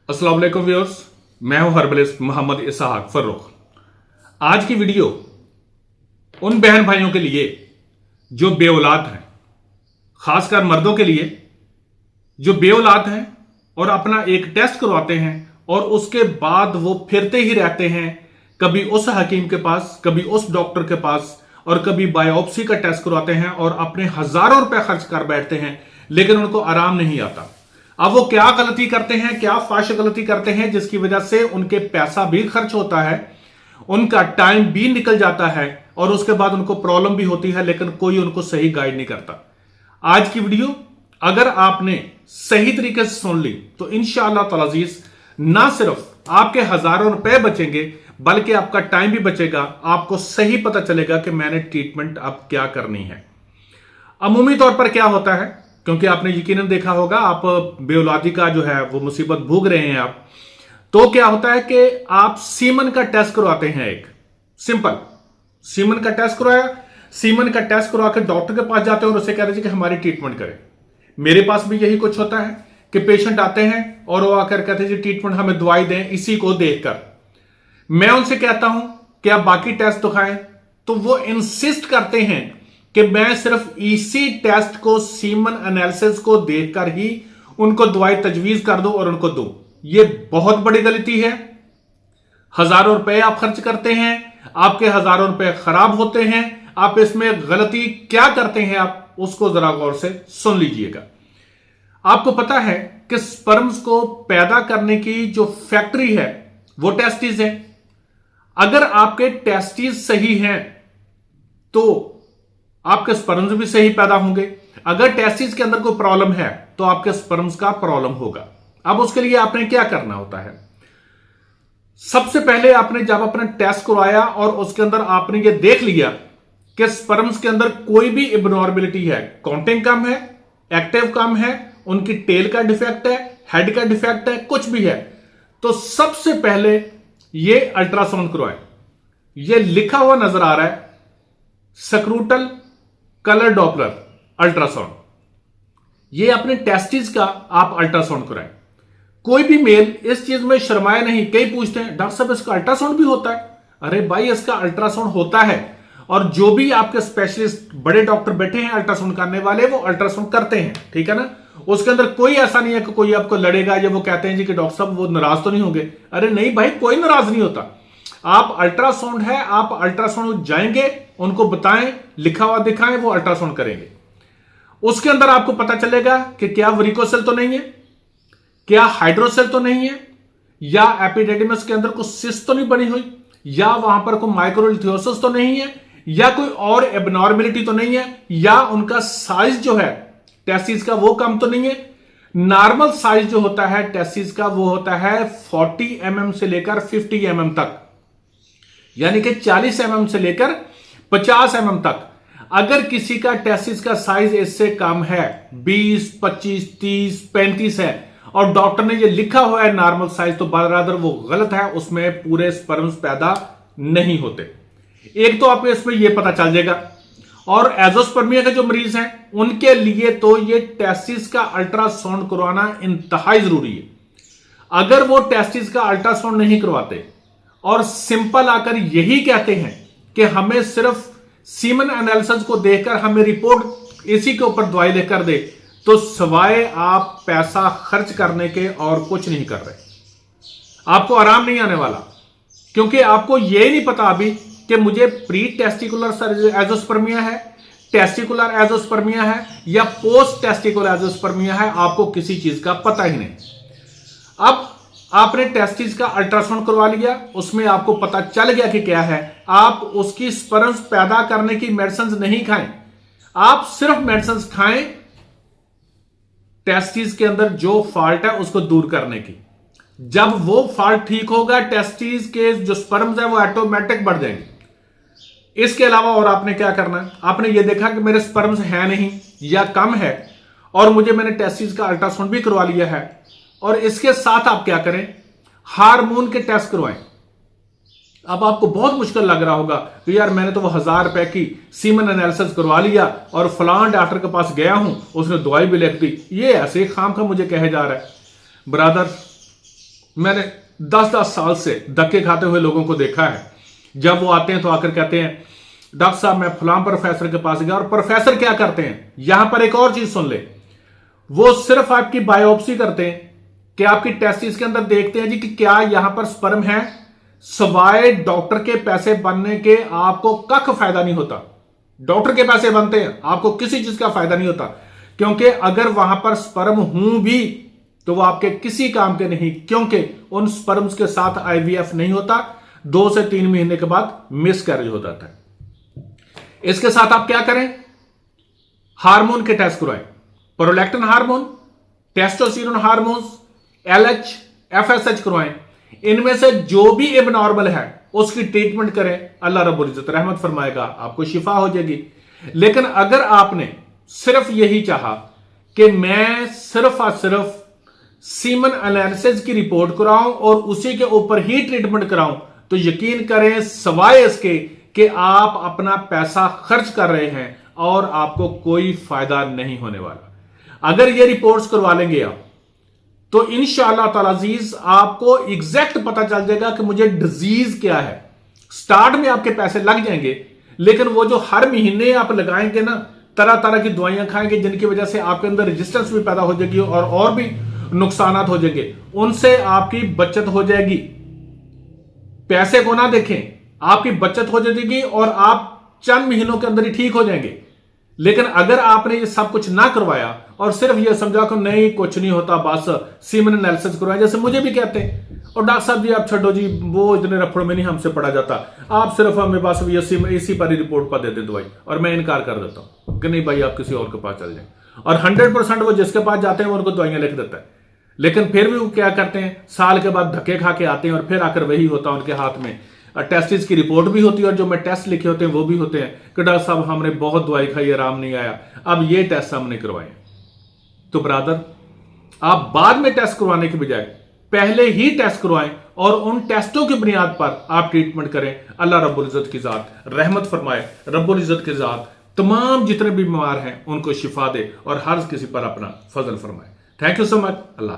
अस्सलाम वालेकुम व्यूअर्स, मैं हूं हर्बलिस्ट मोहम्मद इसहाक फर्रुख। आज की वीडियो उन बहन भाइयों के लिए जो बेऔलाद हैं, खासकर मर्दों के लिए जो बेऔलाद हैं और अपना एक टेस्ट करवाते हैं और उसके बाद वो फिरते ही रहते हैं, कभी उस हकीम के पास, कभी उस डॉक्टर के पास, और कभी बायोप्सी का टेस्ट करवाते हैं और अपने हजारों रुपए खर्च कर बैठते हैं, लेकिन उनको आराम नहीं आता। अब वो क्या गलती करते हैं, क्या फाश गलती करते हैं जिसकी वजह से उनके पैसा भी खर्च होता है, उनका टाइम भी निकल जाता है और उसके बाद उनको प्रॉब्लम भी होती है, लेकिन कोई उनको सही गाइड नहीं करता। आज की वीडियो अगर आपने सही तरीके से सुन ली तो इंशाअल्लाह ताला अजीज ना सिर्फ आपके हजारों रुपए बचेंगे बल्कि आपका टाइम भी बचेगा। आपको सही पता चलेगा कि मैंने ट्रीटमेंट अब क्या करनी है। अमूमी तौर पर क्या होता है, क्योंकि आपने यकीनन देखा होगा, आप बेऔलादी का जो है वो मुसीबत भोग रहे हैं आप, तो क्या होता है कि आप सीमन का टेस्ट करवाते हैं। एक सिंपल सीमन का टेस्ट करवाया, सीमन का टेस्ट करवा के डॉक्टर के पास जाते हैं और उसे कह रहे हैं कि हमारी ट्रीटमेंट करें। मेरे पास भी यही कुछ होता है कि पेशेंट आते हैं और वो आकर कहते हैं जी ट्रीटमेंट हमें दवाई दें। इसी को देखकर मैं उनसे कहता हूं कि आप बाकी टेस्ट दिखाएं, तो वो इंसिस्ट करते हैं कि मैं सिर्फ इसी टेस्ट को, सीमन एनालिसिस को देखकर ही उनको दवाई तजवीज कर दूं और उनको दूं। ये बहुत बड़ी गलती है। हजारों रुपए आप खर्च करते हैं, आपके हजारों रुपए खराब होते हैं। आप इसमें गलती क्या करते हैं, आप उसको जरा गौर से सुन लीजिएगा। आपको पता है कि स्पर्म्स को पैदा करने की जो फैक्ट्री है वो टेस्टिस है। अगर आपके टेस्टिस सही हैं तो आपके स्पर्म्स भी सही पैदा होंगे। अगर टेस्टिस के अंदर कोई प्रॉब्लम है तो आपके स्पर्म्स का प्रॉब्लम होगा। अब उसके लिए आपने क्या करना होता है, सबसे पहले आपने जब अपना टेस्ट करवाया और उसके अंदर आपने ये देख लिया कि स्पर्म्स के अंदर कोई भी इबनॉर्मेलिटी है, काउंटिंग कम है, एक्टिव कम है, उनकी टेल का डिफेक्ट है, हेड का डिफेक्ट है, कुछ भी है, तो सबसे पहले ये अल्ट्रासाउंड करवाएं। ये लिखा हुआ नजर आ रहा है स्क्रूटल कलर डॉपलर अल्ट्रासाउंड। ये अपने टेस्टिस का आप अल्ट्रासाउंड कराएं। कोई भी मेल इस चीज में शर्माए नहीं। कई पूछते हैं डॉक्टर साहब इसका अल्ट्रासाउंड भी होता है। अरे भाई, इसका अल्ट्रासाउंड होता है और जो भी आपके स्पेशलिस्ट बड़े डॉक्टर बैठे हैं अल्ट्रासाउंड करने वाले, वो अल्ट्रासाउंड करते हैं, ठीक है ना। उसके अंदर कोई ऐसा नहीं है कि कोई आपको लड़ेगा या वो कहते हैं जी कि डॉक्टर साहब वो नाराज तो नहीं होंगे। अरे नहीं भाई, कोई नाराज नहीं होता। आप अल्ट्रासाउंड है, आप अल्ट्रासाउंड जाएंगे, उनको बताएं, लिखा हुआ दिखाएं, वो अल्ट्रासाउंड करेंगे। उसके अंदर आपको पता चलेगा कि क्या वेरिकोसेल तो नहीं है, क्या हाइड्रोसेल तो नहीं है, या एपिडिडिमस के अंदर कोई सिस्ट तो नहीं बनी हुई, या वहां पर कोई माइक्रोलिथियोसिस तो नहीं है, या कोई और एबनॉर्मेलिटी तो नहीं है, या उनका साइज जो है टेस्टिस का वो कम तो नहीं है। नॉर्मल साइज जो होता है टेस्टिस का वो होता है 40 mm से लेकर 50 mm तक, यानी कि 40 mm से लेकर 50 mm तक। अगर किसी का टेस्टिस का साइज इससे कम है, 20, 25, 30, 35 है, और डॉक्टर ने ये लिखा हुआ है नॉर्मल साइज, तो बराबर वो गलत है, उसमें पूरे स्पर्म्स पैदा नहीं होते। एक तो आपको इसमें यह पता चल जाएगा। और एजोस्पर्मिया के जो मरीज हैं उनके लिए तो ये टेस्टिस का अल्ट्रासाउंड करवाना इंतहाई जरूरी है। अगर वो टेस्टिस का अल्ट्रासाउंड नहीं करवाते और सिंपल आकर यही कहते हैं कि हमें सिर्फ सीमन एनालिसिस को देखकर हमें रिपोर्ट इसी के ऊपर दवाई लेकर दे, तो सवाए आप पैसा खर्च करने के और कुछ नहीं कर रहे। आपको आराम नहीं आने वाला, क्योंकि आपको यह नहीं पता अभी कि मुझे प्री टेस्टिकुलर एजोस्पर्मिया है, टेस्टिकुलर एजोस्पर्मिया है, या पोस्ट टेस्टिकुलर एजोस्पर्मिया है। आपको किसी चीज का पता ही नहीं। अब आपने टेस्टिस का अल्ट्रासाउंड करवा लिया, उसमें आपको पता चल गया कि क्या है। आप उसकी स्पर्म्स पैदा करने की मेडिसिन नहीं खाएं, आप सिर्फ मेडिसिन खाएं टेस्टिस के अंदर जो फॉल्ट है उसको दूर करने की। जब वो फॉल्ट ठीक होगा, टेस्टिस के जो स्पर्म्स है वो ऑटोमेटिक बढ़ जाएंगे। इसके अलावा और आपने क्या करना है, आपने ये देखा कि मेरे स्पर्म्स है नहीं या कम है और मैंने टेस्टिस का अल्ट्रासाउंड भी करवा लिया है, और इसके साथ आप क्या करें, हार्मोन के टेस्ट करवाएं। अब आपको बहुत मुश्किल लग रहा होगा कि यार मैंने तो वो 1000 रुपए की सीमन एनालिसिस करवा लिया और फलां डॉक्टर के पास गया हूं, उसने दवाई भी लिख दी, ये ऐसे खाम खा मुझे कहे जा रहा है। ब्रदर, मैंने 10-10 साल से धक्के खाते हुए लोगों को देखा है। जब वो आते हैं तो आकर कहते हैं डॉक्टर साहब मैं फलां प्रोफेसर के पास गया, और प्रोफेसर क्या करते हैं, यहां पर एक और चीज सुन ले, वो सिर्फ आपकी बायोप्सी करते हैं कि आपकी टेस्टिस के अंदर देखते हैं जी कि क्या यहां पर स्पर्म है। सवाए डॉक्टर के पैसे बनने के आपको कख फायदा नहीं होता। डॉक्टर के पैसे बनते हैं, आपको किसी चीज का फायदा नहीं होता, क्योंकि अगर वहां पर स्पर्म हूं भी तो वो आपके किसी काम के नहीं, क्योंकि उन स्पर्म्स के साथ आईवीएफ नहीं होता। 2 से 3 महीने के बाद मिसकैरेज हो जाता है। इसके साथ आप क्या करें, हार्मोन के टेस्ट करवाएं, prolactin hormone, testosterone hormones, LH, FSH करवाएं। इनमें से जो भी एबनॉर्मल है उसकी ट्रीटमेंट करें, अल्लाह रब्बुल इज्जत रहमत फरमाएगा, आपको शिफा हो जाएगी। लेकिन अगर आपने सिर्फ यही चाहा कि मैं सिर्फ और सिर्फ सीमन एनालिसिस की रिपोर्ट कराऊं और उसी के ऊपर ही ट्रीटमेंट कराऊं, तो यकीन करें सवाए इसके कि आप अपना पैसा खर्च कर रहे हैं और आपको कोई फायदा नहीं होने वाला। अगर ये रिपोर्ट्स करवा लेंगे आप, तो इंशाअल्लाह ताला अजीज आपको एग्जैक्ट पता चल जाएगा कि मुझे डिजीज क्या है। स्टार्ट में आपके पैसे लग जाएंगे, लेकिन वो जो हर महीने आप लगाएंगे ना, तरह तरह की दवाइयां खाएंगे जिनकी वजह से आपके अंदर रेजिस्टेंस भी पैदा हो जाएगी और भी नुकसान हो जाएंगे, उनसे आपकी बचत हो जाएगी। पैसे को ना देखें, आपकी बचत हो जाएगी और आप चंद महीनों के अंदर ही ठीक हो जाएंगे। लेकिन अगर आपने ये सब कुछ ना करवाया और सिर्फ ये समझा कि नहीं कुछ नहीं होता, बस सीमन एनालिसिस करवाया, जैसे मुझे भी कहते हैं, और डॉक्टर साहब जी आप छोड़ो जी, वो इतने रफड़ में नहीं हमसे पढ़ा जाता, आप सिर्फ हमें बस ये इसी पर ही रिपोर्ट पर दे दे दवाई, और मैं इनकार कर देता हूं कि नहीं भाई आप किसी और के पास चल जाए। और 100% वो जिसके पास जाते हैं वो उनको दवाइयां लिख देता है, लेकिन फिर भी वो क्या करते हैं, साल के बाद धक्के खा के आते हैं और फिर आकर वही होता है उनके हाथ में, टेस्टिस की रिपोर्ट भी होती है और जो मैं टेस्ट लिखे होते हैं वो भी होते हैं कि डॉक्टर साहब हमने बहुत दवाई खाई, आराम नहीं आया, अब ये टेस्ट हमने करवाए। तो ब्रदर, आप बाद में टेस्ट करवाने के बजाय पहले ही टेस्ट करवाएं और उन टेस्टों की बुनियाद पर आप ट्रीटमेंट करें। अल्लाह रब्बुल इज्जत की जात रहमत फरमाए, रब्बुल इज्जत की जात तमाम जितने भी बीमार हैं उनको शिफा दे और हर किसी पर अपना फजल फरमाए। Thank you so much. Allah.